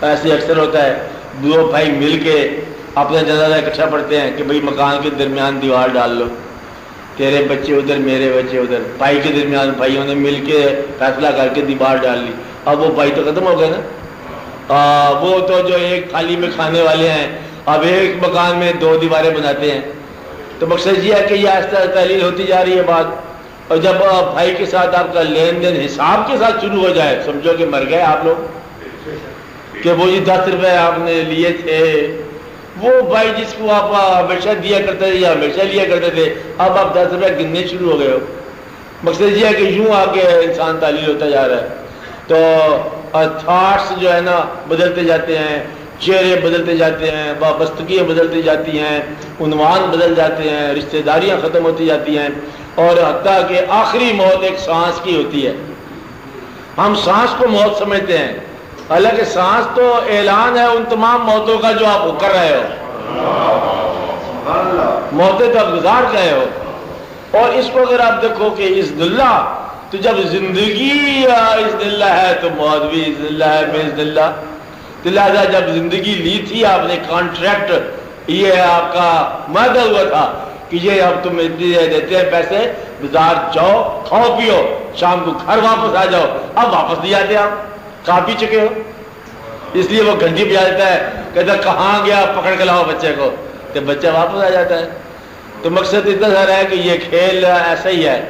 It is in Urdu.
ایسے اکثر ہوتا ہے، دو بھائی مل کے اپنا جنازہ اکٹھا پڑھتے ہیں کہ بھئی مکان کے درمیان دیوار ڈال لو، تیرے بچے ادھر میرے بچے ادھر، بھائی کے درمیان بھائیوں نے مل کے فیصلہ کر کے دیوار ڈال لی. اب وہ بھائی تو ختم ہو گئے نا. وہ تو جو ایک تھالی میں کھانے والے ہیں اب ایک مکان میں دو دیواریں بناتے ہیں. تو مقصد یہ ہے کہ یہ آہستہ تحلیل ہوتی جا رہی ہے بات. اور جب بھائی کے ساتھ آپ کا لین دین حساب کے ساتھ شروع ہو جائے، سمجھو کہ مر گئے آپ لوگ. کہ وہ یہ 10 روپے آپ نے لیے تھے، وہ بھائی جس کو آپ ہمیشہ دیا کرتے تھے یا ہمیشہ لیا کرتے تھے، اب آپ 10 روپے گننے شروع ہو گئے ہو. مقصد یہ ہے کہ یوں آگے انسان تعلیل ہوتا جا رہا ہے. تو تھاٹس جو ہے نا بدلتے جاتے ہیں، چہرے بدلتے جاتے ہیں، وابستگیاں بدلتی جاتی ہیں، عنوان بدل جاتے ہیں، رشتہ داریاں ختم ہوتی جاتی ہیں، اور حتیٰ کہ آخری موت ایک سانس کی ہوتی ہے. ہم سانس کو موت سمجھتے ہیں، حالانکہ سانس تو اعلان ہے ان تمام موتوں کا جو آپ کر رہے ہو. موتیں تو آپ گزار گئے ہو. اور اس کو اگر آپ دیکھو کہ اذن اللہ، تو جب زندگی اذن اللہ ہے تو موت بھی اذن اللہ ہے باذن اللہ. تو لہٰذا جب زندگی لی تھی آپ نے کانٹریکٹ، یہ آپ کا معاہدہ ہوا تھا کہ یہ اب تم دیتے ہیں پیسے، بازار جاؤ کھاؤ پیو، شام کو گھر واپس آ جاؤ. اب واپس نہیں آتے، آپ کھا پی چکے ہو. اس لیے وہ گھنٹی بجا دیتا ہے، کہتا ہے کہاں گیا پکڑ کے لاؤ بچے کو، تو بچہ واپس آ جاتا ہے. تو مقصد اتنا سارا ہے کہ یہ کھیل ایسا ہی ہے.